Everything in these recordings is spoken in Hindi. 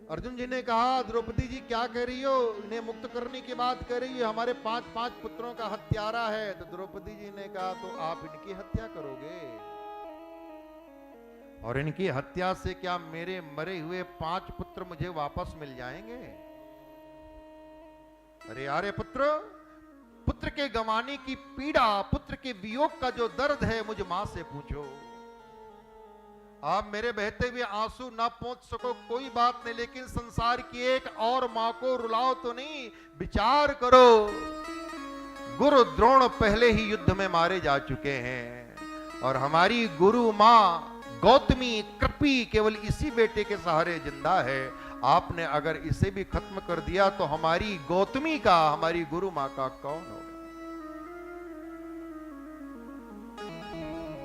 अर्जुन जी ने कहा, द्रौपदी जी क्या कह रही हो, इन्हें मुक्त करने की बात कर रही हो, हमारे 5 पुत्रों का हत्यारा है। तो द्रौपदी जी ने कहा, तो आप इनकी हत्या करोगे, और इनकी हत्या से क्या मेरे मरे हुए 5 पुत्र मुझे वापस मिल जाएंगे? अरे यारे पुत्र, पुत्र के गंवाने की पीड़ा, पुत्र के वियोग का जो दर्द है, मुझ मां से पूछो। आप मेरे बहते हुए आंसू ना पहुंच सको कोई बात नहीं, लेकिन संसार की एक और मां को रुलाओ तो नहीं। विचार करो, गुरु द्रोण पहले ही युद्ध में मारे जा चुके हैं, और हमारी गुरु मां गौतमी कृपी केवल इसी बेटे के सहारे जिंदा है। आपने अगर इसे भी खत्म कर दिया तो हमारी गौतमी का, हमारी गुरु मां का कौन होगा?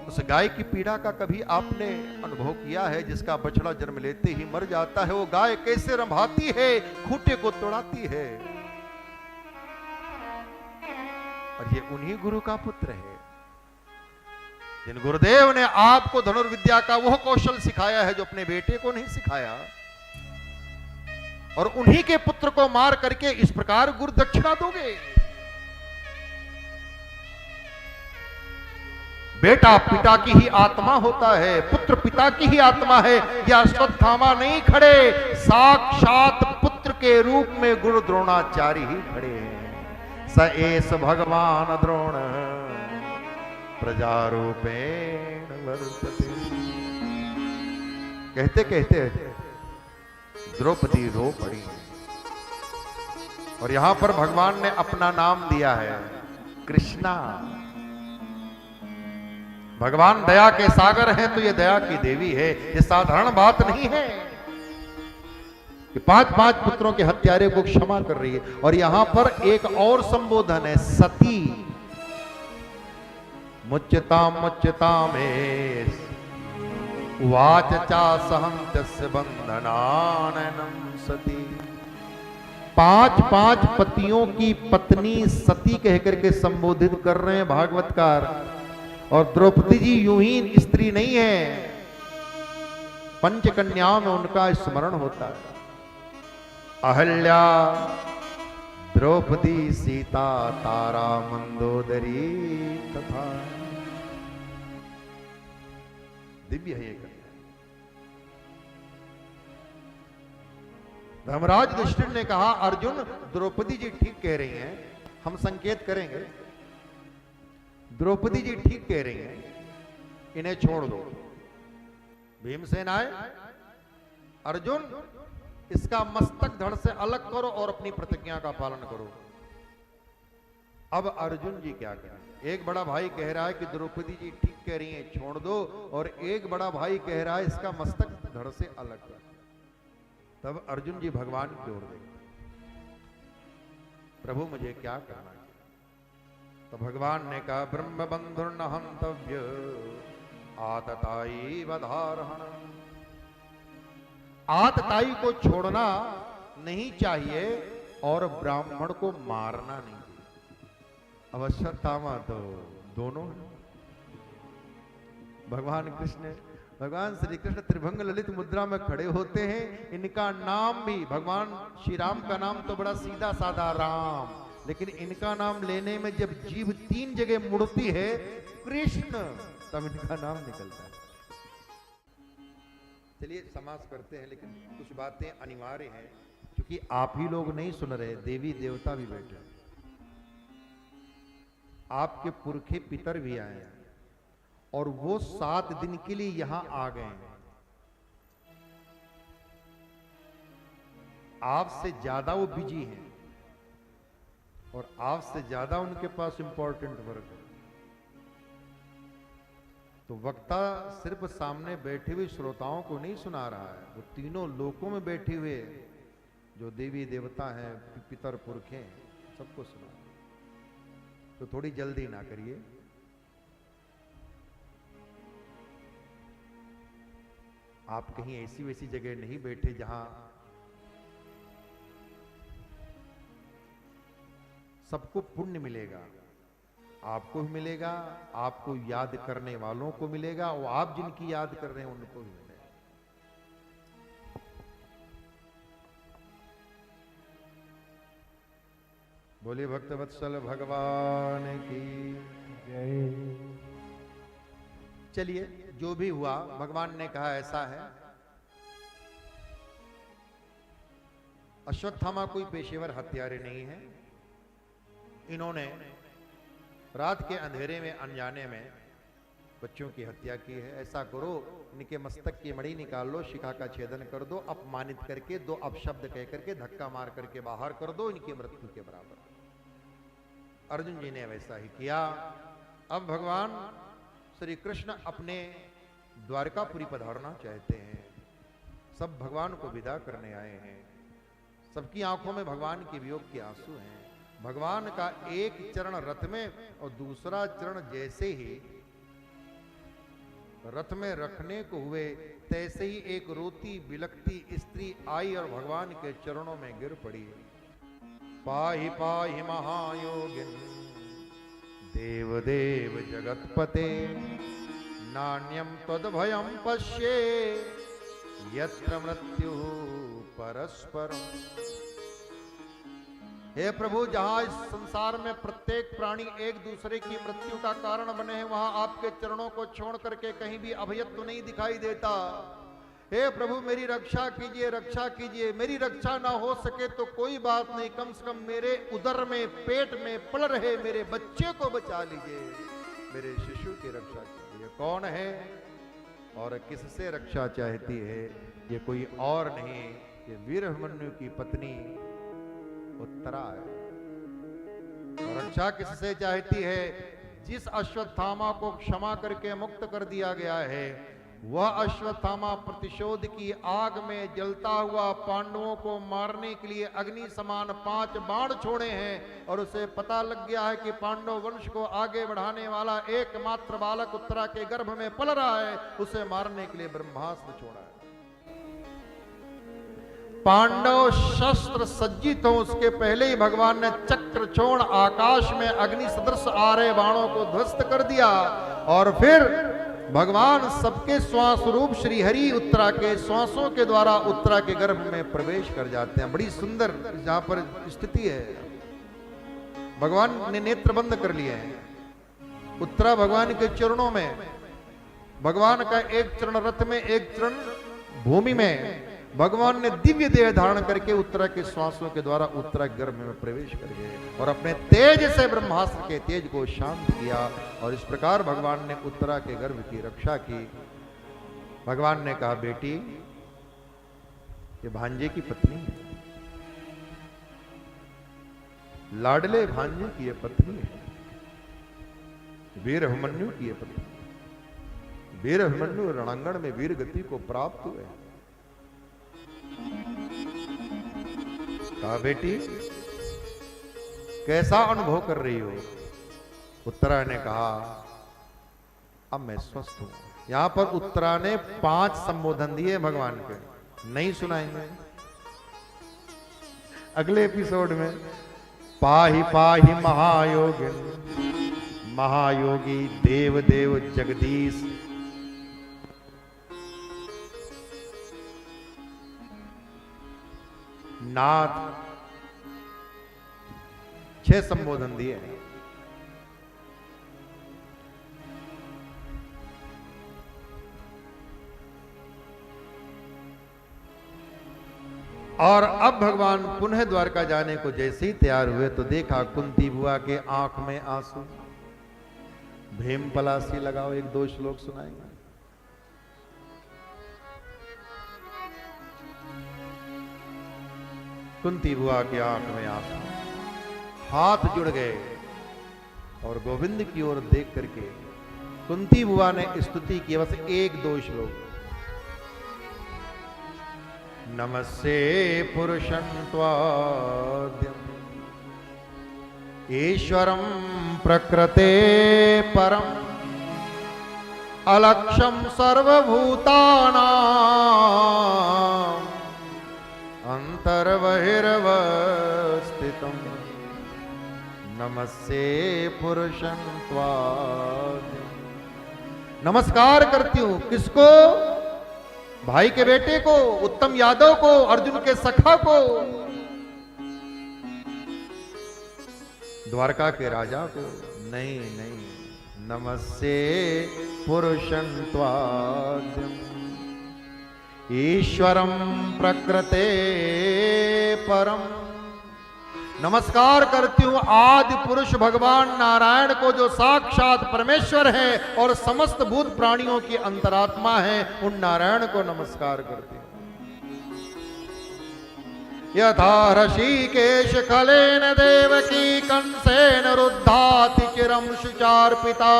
उस गाय की पीड़ा का कभी आपने अनुभव किया है, जिसका बछड़ा जन्म लेते ही मर जाता है? वो गाय कैसे रंभाती है, खूंटे को तोड़ाती है। और ये उन्हीं गुरु का पुत्र है जिन गुरुदेव ने आपको धनुर्विद्या का वह कौशल सिखाया है जो अपने बेटे को नहीं सिखाया, और उन्हीं के पुत्र को मार करके इस प्रकार गुरु दक्षिणा दोगे? बेटा पिता की ही आत्मा होता है, पुत्र पिता की ही आत्मा है। यह अश्वत्थामा नहीं खड़े, साक्षात पुत्र के रूप में गुरु द्रोणाचार्य ही खड़े हैं। स एस भगवान द्रोण प्रजारूपेण वर्तते। कहते कहते द्रौपदी रो पड़ी, और यहां पर भगवान ने अपना नाम दिया है, कृष्णा। भगवान दया के सागर हैं, तो ये दया की देवी है। ये साधारण बात नहीं है कि 5 पुत्रों के हत्यारे को क्षमा कर रही है। और यहां पर एक और संबोधन है, सती। मुच्यताम मुच्यतामेश उवाच चा सहंत्यस्य बंधनाननम सती। 5 पतियों की पत्नी सती कहकर के संबोधित कर रहे हैं भागवतकार। और द्रौपदी जी यूं ही स्त्री नहीं है, पंचकन्याओं में उनका स्मरण होता है। अहल्या, द्रौपदी, सीता, तारा, मंदोदरी तथा। दिव्य है ये कन्या। धर्मराज युधिष्ठिर ने कहा, अर्जुन द्रौपदी जी ठीक कह रही हैं, हम संकेत करेंगे। द्रौपदी जी ठीक कह रही हैं, इन्हें छोड़ दो। भीमसेन आए, अर्जुन इसका मस्तक धड़ से अलग करो और अपनी प्रतिज्ञा का पालन करो। अब अर्जुन जी क्या करें? एक बड़ा भाई कह रहा है कि द्रौपदी जी ठीक कह रही हैं, छोड़ दो, और एक बड़ा भाई कह रहा है इसका मस्तक धड़ से अलग करो। तब अर्जुन जी भगवान की ओर देखते, प्रभु मुझे क्या करना है? तो भगवान ने कहा, ब्रह्म बंधुर न हंतव्य आतताई वधारहण। आतताई को छोड़ना नहीं चाहिए और ब्राह्मण को मारना नहीं चाहिए। अवश्यत्थामा तो दोनों है। भगवान श्री कृष्ण त्रिभंग ललित मुद्रा में खड़े होते हैं। इनका नाम भी, भगवान श्री राम का नाम तो बड़ा सीधा साधा राम, लेकिन इनका नाम लेने में जब जीभ 3 जगह मुड़ती है, कृष्ण, तब इनका नाम निकलता है। चलिए समास करते हैं, लेकिन कुछ बातें अनिवार्य हैं, क्योंकि आप ही लोग नहीं सुन रहे, देवी देवता भी बैठे, आपके पुरखे पितर भी आए हैं, और वो 7 दिन के लिए यहां आ गए हैं। आपसे ज्यादा वो बिजी हैं, और आपसे ज्यादा उनके पास इंपॉर्टेंट वर्क है। तो वक्ता सिर्फ सामने बैठे हुए श्रोताओं को नहीं सुना रहा है, वो तीनों लोकों में बैठे हुए जो देवी देवता हैं, पितर पुरखे हैं, सबको सुना। तो थोड़ी जल्दी ना करिए। आप कहीं ऐसी वैसी जगह नहीं बैठे जहां सबको पुण्य मिलेगा, आपको भी मिलेगा, आपको याद करने वालों को मिलेगा, और आप जिनकी याद कर रहे हैं उनको भी मिलेगा। बोलिए भक्तवत्सल भगवान की जय। चलिए, जो भी हुआ भगवान ने कहा ऐसा है। अश्वत्थामा कोई पेशेवर हत्यारे नहीं है। इन्होंने रात के अंधेरे में अनजाने में बच्चों की हत्या की है। ऐसा करो, इनके मस्तक की मणि निकाल लो, शिखा का छेदन कर दो, अपमानित करके दो अपशब्द कह करके धक्का मार करके बाहर कर दो, इनकी मृत्यु के बराबर। अर्जुन जी ने वैसा ही किया। अब भगवान श्री कृष्ण अपने द्वारकापुरी पधारना चाहते हैं। सब भगवान को विदा करने आए हैं। सबकी आंखों में भगवान के वियोग के आंसू हैं। भगवान का एक चरण रथ में और दूसरा चरण जैसे ही रथ में रखने को हुए, तैसे ही एक रोती बिलखती स्त्री आई और भगवान के चरणों में गिर पड़ी। पाहि पाहि महायोगिन देवदेव जगतपते, नान्यम तद्भयं पश्ये यत्र मृत्यु परस्परम। हे प्रभु, जहां इस संसार में प्रत्येक प्राणी एक दूसरे की मृत्यु का कारण बने हैं, वहां आपके चरणों को छोड़ करके कहीं भी अभयत्व नहीं दिखाई देता। हे प्रभु, मेरी रक्षा कीजिए, रक्षा कीजिए। मेरी रक्षा ना हो सके तो कोई बात नहीं, कम से कम मेरे उदर में, पेट में पल रहे मेरे बच्चे को बचा लीजिए, मेरे शिशु की रक्षा कीजिए। कौन है और किससे रक्षा चाहती है? ये कोई और नहीं, ये वीर अभिमन्यु की पत्नी उत्तरा है। और रक्षा किससे चाहती है? जिस अश्वत्थामा को क्षमा करके मुक्त कर दिया गया है, वह अश्वत्थामा प्रतिशोध की आग में जलता हुआ पांडवों को मारने के लिए अग्नि समान 5 बाण छोड़े हैं। और उसे पता लग गया है कि पांडव वंश को आगे बढ़ाने वाला एकमात्र बालक उत्तरा के गर्भ में पल रहा है, उसे मारने के लिए ब्रह्मास्त्र छोड़ा है। पांडव शस्त्र सज्जित हो, उसके पहले ही भगवान ने चक्र छोड़ आकाश में अग्नि सदृश आ रहे बाणों को ध्वस्त कर दिया। और फिर भगवान सबके श्वास रूप श्री हरि उत्तरा के श्वासों के द्वारा उत्तरा के गर्भ में प्रवेश कर जाते हैं। बड़ी सुंदर जहां पर स्थिति है, भगवान ने नेत्र बंद कर लिए हैं। उत्तरा भगवान के चरणों में, भगवान का एक चरण रथ में, एक चरण भूमि में, भगवान ने दिव्य देह धारण करके उत्तरा के श्वासों के द्वारा उत्तरा के गर्भ में प्रवेश कर गए और अपने तेज से ब्रह्मास्त्र के तेज को शांत किया। और इस प्रकार भगवान ने उत्तरा के गर्भ की रक्षा की। भगवान ने कहा, बेटी, ये भांजे की पत्नी है, लाडले भांजे की ये पत्नी है, वीर अभिमन्यु की ये पत्नी। वीर अभिमन्यु रणांगण में वीर गति को प्राप्त हुए। कहा, बेटी, कैसा अनुभव कर रही हो? उत्तरा ने कहा, अब मैं स्वस्थ हूं। यहां पर उत्तरा ने 5 संबोधन दिए भगवान के, नहीं सुनाएंगे अगले एपिसोड में। पाहि पाहि महायोगिन, महायोगी देव देव जगदीश, नाथ, 6 संबोधन दिए। और अब भगवान पुनः द्वारका जाने को जैसे ही तैयार हुए तो देखा कुंती बुआ के आंख में आंसू। भीम पलासी लगाओ, 1-2 श्लोक सुनाएंगे। कुंती बुआ की आंख में आंसू, हाथ जुड़ गए और गोविंद की ओर देख करके कुंती बुआ ने स्तुति की। बस 1-2 श्लोक। नमस्ते पुरुषं त्वाद्यम् ईश्वरं प्रकृते परम अलक्ष्यं सर्वभूतानां अंतर्बहिर्वस्थितं नमस्ते पुरुषं त्वाद्यम्। नमस्कार करती हूं किसको? भाई के बेटे को, उत्तम यादव को, अर्जुन के सखा को। द्वारका के राजा को, नहीं नहीं, नमस्ते पुरुषं त्वाद्यम् ईश्वरं प्रकृते परम। नमस्कार करती हूं आदि पुरुष भगवान नारायण को, जो साक्षात परमेश्वर है और समस्त भूत प्राणियों की अंतरात्मा है। उन नारायण को नमस्कार करती हूं। यथा ऋषिकेश खलेन देवकी कंसेन रुद्धाति चिरं शुचार्पिता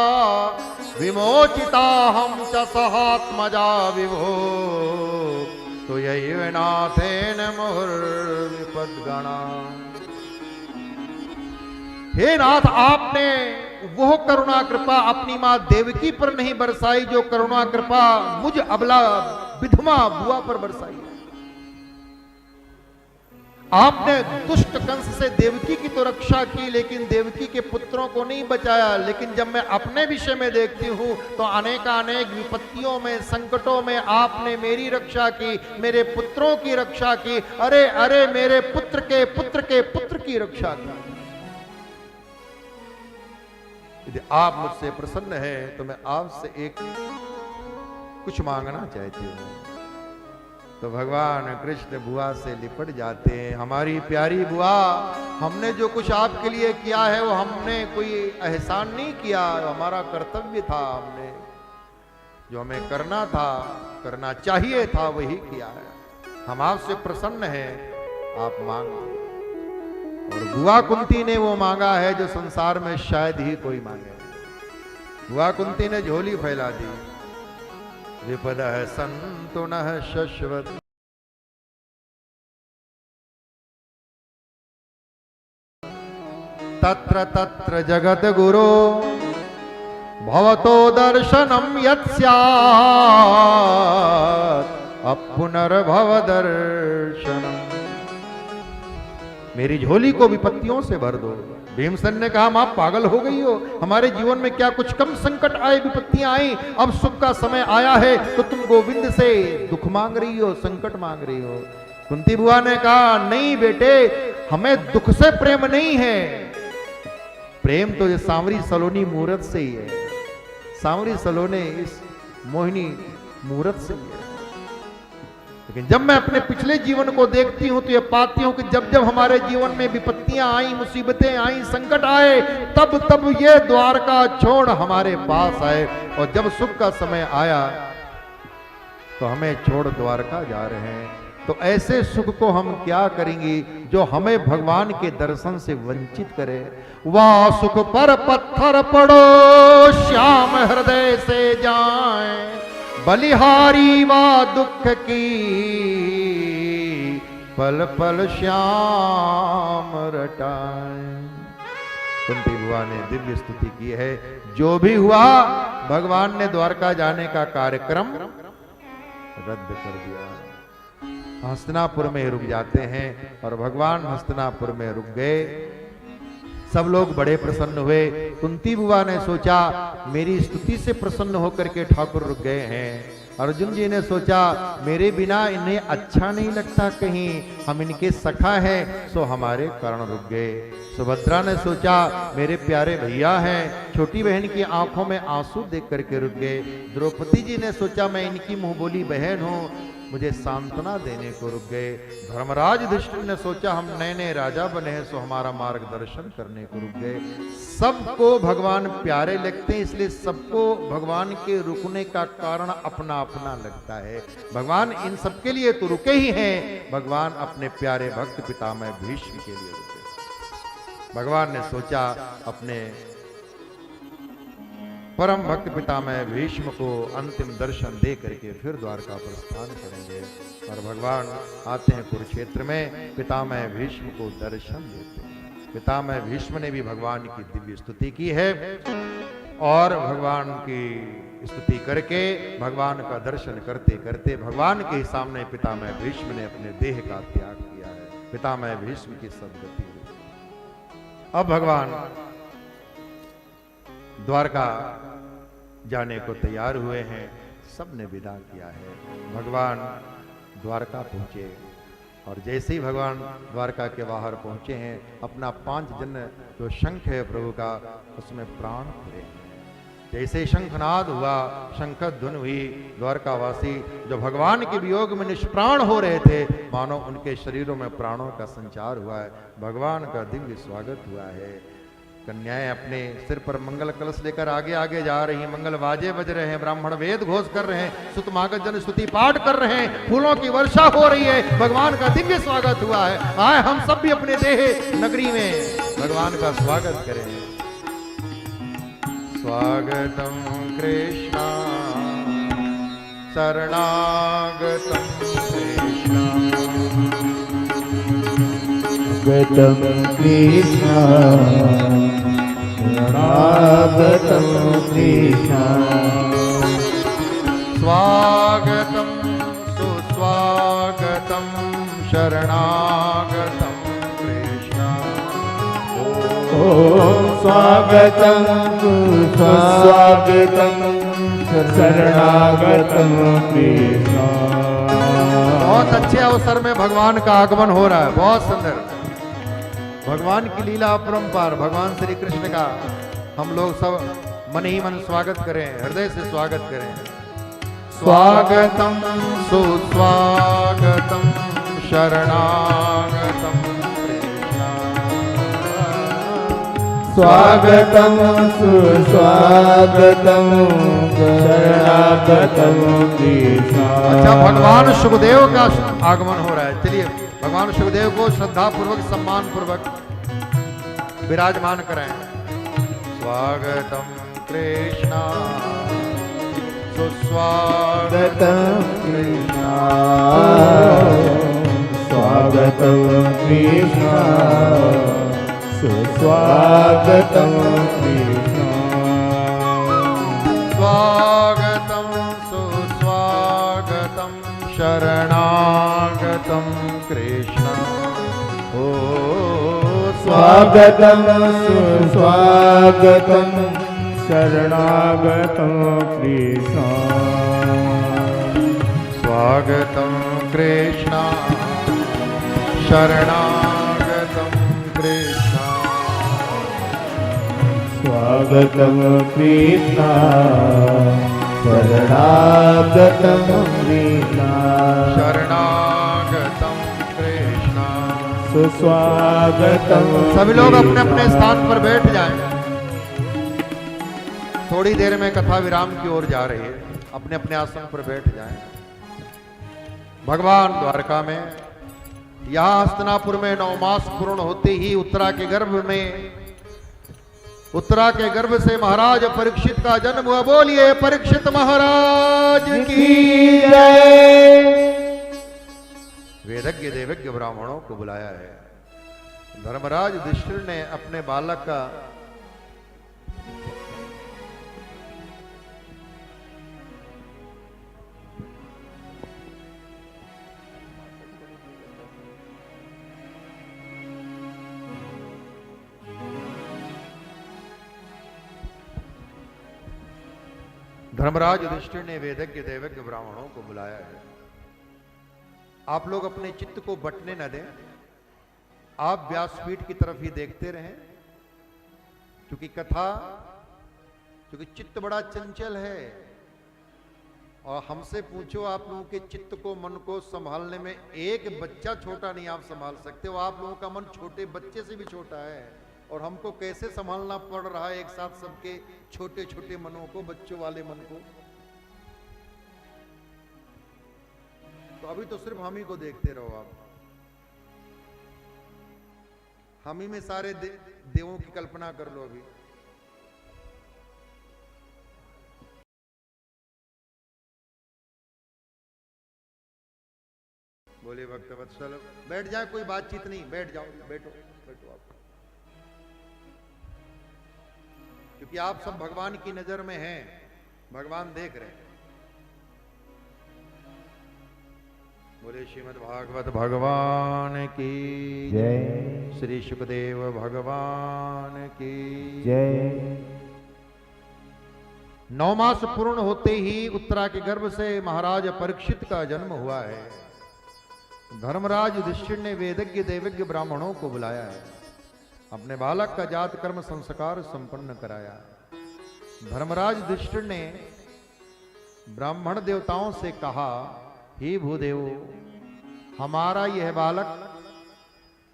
विमोचिता हम च सहात्मजा विभो तो यैव नाथेन मुहुर्विपद्गणा। हे नाथ, आपने वो करुणा कृपा अपनी मां देवकी पर नहीं बरसाई जो करुणा कृपा मुझ अबला विधवा बुआ पर बरसाई है। आपने दुष्ट कंस से देवकी की तो रक्षा की, लेकिन देवकी के पुत्रों को नहीं बचाया। लेकिन जब मैं अपने विषय में देखती हूं तो अनेकानेक विपत्तियों में, संकटों में आपने मेरी रक्षा की, मेरे पुत्रों की रक्षा की। अरे अरे, मेरे पुत्र के पुत्र के पुत्र की रक्षा की। यदि आप मुझसे प्रसन्न है तो मैं आपसे एक कुछ मांगना चाहती हूं। तो भगवान कृष्ण बुआ से लिपट जाते हैं। हमारी प्यारी बुआ, हमने जो कुछ आपके लिए किया है वो हमने कोई एहसान नहीं किया, हमारा कर्तव्य था। हमने जो हमें करना था, करना चाहिए था, वही किया है। हम आपसे प्रसन्न हैं, आप मांगो। और बुआ कुंती ने वो मांगा है जो संसार में शायद ही कोई मांगे। बुआ कुंती ने झोली फैला दी। विपदः सन्तु नः शश्वत् तत्र तत्र जगत गुरो भवतो दर्शनम यत् स्यात् अपुनर्भव दर्शनम। मेरी झोली को विपत्तियों से भर दो। भीमसेन ने कहा, मां पागल हो गई हो, हमारे जीवन में क्या कुछ कम संकट आए, विपत्तियां आई, अब सुख का समय आया है तो तुम गोविंद से दुख मांग रही हो, संकट मांग रही हो। कुंती बुआ ने कहा, नहीं बेटे, हमें दुख से प्रेम नहीं है। प्रेम तो ये सांवरी सलोनी मूरत से ही है। सांवरी सलोने इस मोहिनी मूरत से ही है। लेकिन जब मैं अपने पिछले जीवन को देखती हूं तो ये पाती हूं कि जब जब हमारे जीवन में विपत्तियां आई, मुसीबतें आई, संकट आए, तब तब ये द्वारका छोड़ हमारे पास आए। और जब सुख का समय आया तो हमें छोड़ द्वारका जा रहे हैं। तो ऐसे सुख को हम क्या करेंगे जो हमें भगवान के दर्शन से वंचित करे। वाह सुख पर पत्थर पड़ो, श्याम हृदय से जाए, बलिहारी वा दुख की, पल पल श्याम रटाए। कुंती बुआ ने दिव्य स्तुति की है। जो भी हुआ, भगवान ने द्वारका जाने का कार्यक्रम रद्द कर दिया। हस्तिनापुर में रुक जाते हैं और भगवान हस्तिनापुर में रुक गए। सब लोग बड़े प्रसन्न हुए। कुंती बुआ ने सोचा, मेरी स्तुति से प्रसन्न होकर के ठाकुर रुक गए हैं। अर्जुन जी ने सोचा, मेरे बिना इन्हें अच्छा नहीं लगता, कहीं हम इनके सखा हैं, सो हमारे कारण रुक गए। सुभद्रा ने सोचा, मेरे प्यारे भैया हैं, छोटी बहन की आंखों में आंसू देख करके रुक गए। द्रौपदी जी ने सोचा, मैं इनकी मुंह बोली बहन हूं, मुझे सांत्वना देने को रुक गए। धर्मराज युधिष्ठिर ने सोचा, हम नए नए राजा बने हैं, सो हमारा मार्गदर्शन करने को रुक गए। सबको भगवान प्यारे लगते हैं, इसलिए सबको भगवान के रुकने का कारण अपना अपना लगता है। भगवान इन सबके लिए तो रुके ही हैं, भगवान अपने प्यारे भक्त पितामह भीष्म के लिए रुके। भगवान ने सोचा, अपने परम भक्त पितामह भीष्म को अंतिम दर्शन दे करके फिर द्वारका प्रस्थान करेंगे। और भगवान आते हैं कुरुक्षेत्र में, पितामह भीष्म को दर्शन देते हैं। पितामह भीष्म ने भी भगवान की दिव्य स्तुति की है और भगवान की स्तुति करके भगवान का दर्शन करते करते भगवान के सामने पितामह भीष्म ने अपने देह का त्याग किया है। पितामह भीष्म की सदगति हुई। अब भगवान द्वारका जाने को तैयार हुए हैं। सबने विदा किया है। भगवान द्वारका पहुंचे। और जैसे ही भगवान द्वारका के बाहर पहुंचे हैं, अपना 5 जन्य जो शंख है प्रभु का, उसमें प्राण भरे। जैसे ही शंखनाद हुआ, शंख धुन हुई, द्वारकावासी जो भगवान के वियोग में निष्प्राण हो रहे थे, मानो उनके शरीरों में प्राणों का संचार हुआ है। भगवान का दिव्य स्वागत हुआ है। कन्याएं अपने सिर पर मंगल कलश लेकर आगे आगे जा रही हैं, मंगल बाजे बज रहे हैं, ब्राह्मण वेद घोष कर रहे हैं, सुतमागत जन स्तुति पाठ कर रहे हैं, फूलों की वर्षा हो रही है, भगवान का दिव्य स्वागत हुआ है। आए हम सब भी अपने देह नगरी में भगवान का स्वागत करें। स्वागतम कृष्णा शरणागतम कृष्णा गतम कृष्णा शरणागतम कृष्णा स्वागतम सुस्वागतम शरणागतम कृष्णा। ओम स्वागतम सुस्वागतम शरणागतम कृष्णा। बहुत अच्छे अवसर में भगवान का आगमन हो रहा है, बहुत सुंदर। भगवान की लीला अपरंपार, भगवान श्री कृष्ण का हम लोग सब मन ही मन स्वागत करें, हृदय से स्वागत करें। स्वागतम सुस्वागतम शरणागतम कृष्णा। स्वागतम सुस्वागतम शरणागतम कृष्णा। अच्छा, भगवान सुखदेव का आगमन हो रहा है। चलिए भगवान सुखदेव को श्रद्धा पूर्वक सम्मान पूर्वक विराजमान कराएं। स्वागतम कृष्णा सुस्वागतम कृष्णा। स्वागतम कृष्णा सुस्वागतम कृष्णा। स्वागतम सुस्वागतम शरणागतम कृष्ण। ओ स्वागतम सुस्वागतम शरणागतम कृष्ण। स्वागतम कृष्ण शरणागतम कृष्ण। स्वागतम कृष्ण शरणागतम कृष्ण। शरणागतम कृष्ण। सुस्वागतम। सभी लोग अपने अपने स्थान पर बैठ जाएं। थोड़ी देर में कथा विराम की ओर जा रही है, अपने अपने आसन पर बैठ जाएं। भगवान द्वारका में, यहाँ हस्तिनापुर में 9 मास पूर्ण होते ही उत्तरा के गर्भ से महाराज परीक्षित का जन्म हुआ। बोलिए परीक्षित महाराज की जय। वेदज्ञ देवज्ञ ब्राह्मणों को बुलाया है। धर्मराज युधिष्ठिर ने अपने बालक का धर्मराज युधिष्ठिर ने वेदज्ञ देवज्ञ ब्राह्मणों को बुलाया है। आप लोग अपने चित्त को बटने न दें, आप व्यासपीठ की तरफ ही देखते रहें, क्योंकि चित्त बड़ा चंचल है। और हमसे पूछो, आप लोगों के चित्त को, मन को संभालने में एक बच्चा छोटा नहीं आप संभाल सकते हो। आप लोगों का मन छोटे बच्चे से भी छोटा है, और हमको कैसे संभालना पड़ रहा है एक साथ सबके छोटे छोटे मनों को, बच्चों वाले मन को। तो अभी तो सिर्फ हम ही को देखते रहो आप। हम ही में सारे देवों की कल्पना कर लो अभी। बोले भक्त वत्सल, बैठ जाए, कोई बातचीत नहीं, बैठ जाओ, बैठो बैठो आप, क्योंकि आप सब भगवान की नजर में हैं, भगवान देख रहे हैं। बोले श्रीमद् भागवत भगवान की जय। श्री सुखदेव भगवान की जय। 9 मास पूर्ण होते ही उत्तरा के गर्भ से महाराज परीक्षित का जन्म हुआ है। धर्मराज युधिष्ठिर ने वेदज्ञ देवज्ञ ब्राह्मणों को बुलाया है, अपने बालक का जात कर्म संस्कार संपन्न कराया। धर्मराज युधिष्ठिर ने ब्राह्मण देवताओं से कहा, हे भूदेव, हमारा यह बालक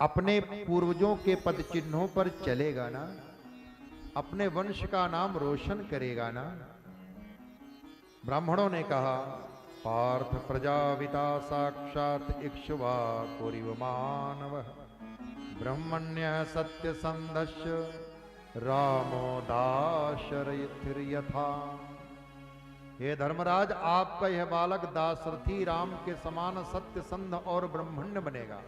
अपने पूर्वजों के पद चिन्हों पर चलेगा ना, अपने वंश का नाम रोशन करेगा ना। ब्राह्मणों ने कहा, पार्थ प्रजापिता साक्षात इक्ष्वाकुरिव मानवः ब्रह्मण्य सत्य संदस्य रामो दाशरथिर्यथा। हे धर्मराज, आपका यह बालक दाशरथी राम के समान सत्य संध और ब्रह्मण्य बनेगा,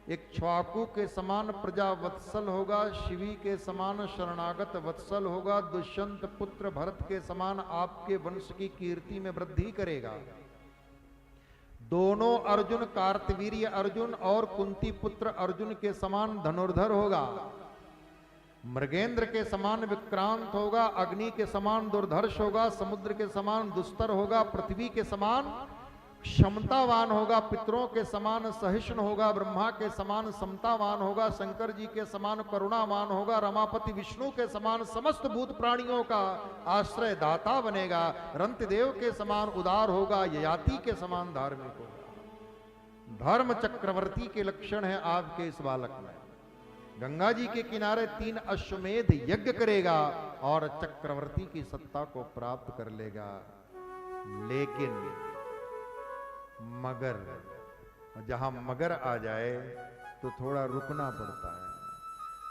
इक्ष्वाकु के समान प्रजा वत्सल होगा, शिवी के समान शरणागत वत्सल होगा, दुष्यंत पुत्र भरत के समान आपके वंश की कीर्ति में वृद्धि करेगा। दोनों अर्जुन, कार्तवीर्य अर्जुन और कुंती पुत्र अर्जुन के समान धनुर्धर होगा, मृगेंद्र के समान विक्रांत होगा, अग्नि के समान दुर्धर्ष होगा, समुद्र के समान दुस्तर होगा, पृथ्वी के समान क्षमतावान होगा, पितरों के समान सहिष्णु होगा, ब्रह्मा के समान समतावान होगा, शंकर जी के समान करुणावान होगा, रमापति विष्णु के समान समस्त भूत प्राणियों का आश्रय दाता बनेगा, रंतदेव के समान उदार होगा, ययाति के समान धार्मिक होगा। धर्म चक्रवर्ती के लक्षण है आपके इस बालक में। गंगा जी के किनारे 3 अश्वमेध यज्ञ करेगा और चक्रवर्ती की सत्ता को प्राप्त कर लेगा। लेकिन मगर, जहां मगर आ जाए तो थोड़ा रुकना पड़ता है।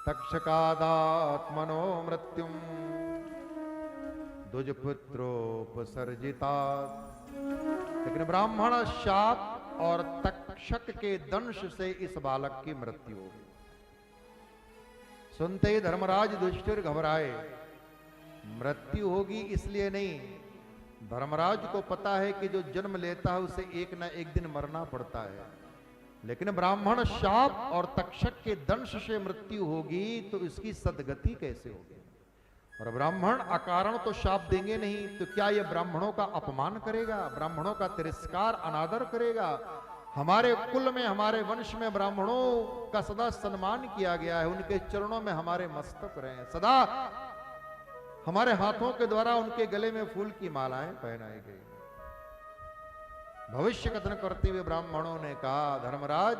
तक्षकादात्मनो मृत्युम दुजपुत्रोपसर्जिता। लेकिन ब्राह्मण शाप और तक्षक के दंश से इस बालक की मृत्यु होगी। सुनते ही धर्मराज युधिष्ठिर घबराए। मृत्यु होगी इसलिए नहीं, धर्मराज को पता है कि जो जन्म लेता है उसे एक न एक दिन मरना पड़ता है, लेकिन ब्राह्मण शाप और तक्षक के दंश से मृत्यु होगी तो इसकी सदगति कैसे होगी। और ब्राह्मण अकारण तो शाप देंगे नहीं, तो क्या यह ब्राह्मणों का अपमान करेगा, ब्राह्मणों का तिरस्कार अनादर करेगा। हमारे कुल में, हमारे वंश में ब्राह्मणों का सदा सम्मान किया गया है, उनके चरणों में हमारे मस्तक रहे, सदा हमारे हाथों के द्वारा उनके गले में फूल की मालाएं पहनाई गई। भविष्य कथन करते हुए ब्राह्मणों ने कहा, धर्मराज,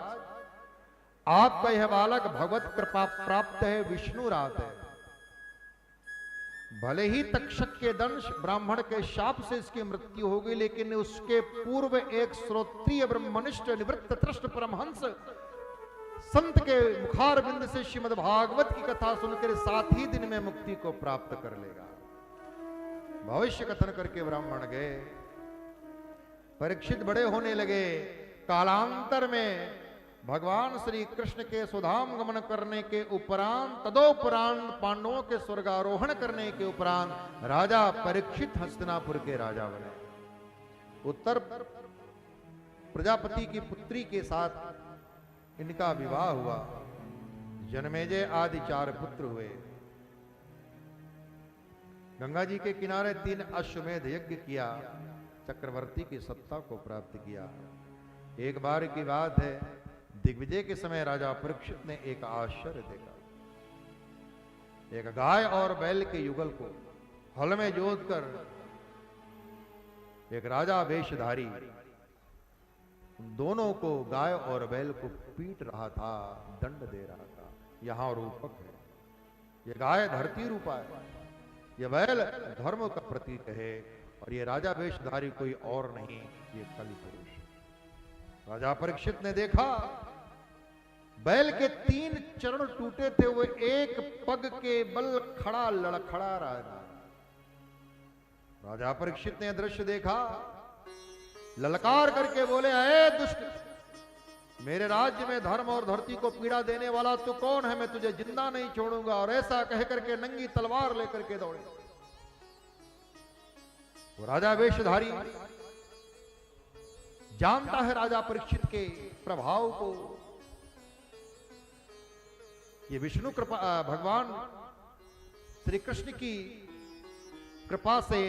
आपका यह बालक भगवत कृपा प्राप्त है, विष्णु रात है। भले ही तक्षक के दंश, ब्राह्मण के शाप से इसकी मृत्यु होगी, लेकिन उसके पूर्व एक श्रोत्रिय ब्रह्मनिष्ठ निवृत्त तृष्ट परमहंस संत के मुखार बिंद से श्रीमद् भागवत की कथा सुनकर 7 ही दिन में मुक्ति को प्राप्त कर लेगा। भविष्य कथन करके ब्राह्मण गए। परीक्षित बड़े होने लगे। कालांतर में भगवान श्री कृष्ण के सुधाम गमन करने के उपरांत, तदोपरांत पांडवों के स्वर्गारोहण करने के उपरांत राजा परीक्षित हस्तिनापुर के राजा बने। उत्तर प्रजापति की पुत्री के साथ इनका विवाह हुआ। जन्मेजय आदि 4 पुत्र हुए। गंगा जी के किनारे 3 अश्वमेध यज्ञ किया, चक्रवर्ती की सत्ता को प्राप्त किया। एक बार की बात है, दिग्विजय के समय राजा परीक्षित ने एक आश्चर्य देखा। एक गाय और बैल के युगल को हल में जोतकर एक राजा वेशधारी दोनों को, गाय और बैल को पीट रहा था, दंड दे रहा था। यहां रूपक है, ये गाय धरती रूपा है, ये बैल धर्म का प्रतीक है, और ये राजा वेशधारी कोई और नहीं, ये कलि पुरुष है। राजा परीक्षित ने देखा, बैल के 3 चरण टूटे थे, वो एक पग के बल खड़ा लड़खड़ा रहा था। राजा परीक्षित ने दृश्य देखा, ललकार करके बोले, अरे दुष्ट, मेरे राज्य में धर्म और धरती को पीड़ा देने वाला तू कौन है, मैं तुझे जिंदा नहीं छोड़ूंगा। और ऐसा कह करके नंगी तलवार लेकर के दौड़े। वो राजा वेशधारी जानता है राजा परीक्षित के प्रभाव को। ये विष्णु कृपा, भगवान श्री कृष्ण की कृपा से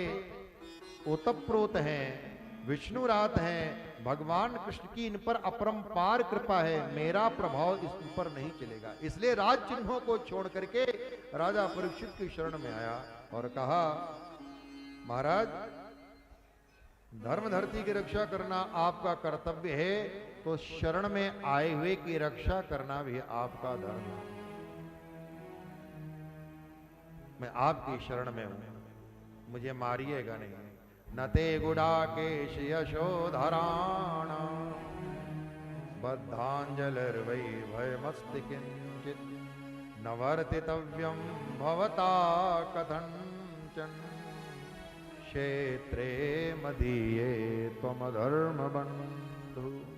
ओतप्रोत हैं, विष्णु रात हैं, भगवान कृष्ण की इन पर अपरंपार कृपा है, मेरा प्रभाव इस पर नहीं चलेगा। इसलिए राज चिन्हों को छोड़ करके राजा परीक्षित की शरण में आया और कहा, महाराज, धर्म धरती की रक्षा करना आपका कर्तव्य है, तो शरण में आए हुए की रक्षा करना भी आपका धर्म है। मैं आपकी शरण में हूं, मुझे मारिएगा नहीं। न ते गुडाकेश यशोधराण बद्धांजलिर्वै भयमस्ति किंचित न वर्तितव्यं भवता कथंचन क्षेत्रे मदीये त्वमधर्म बंधु।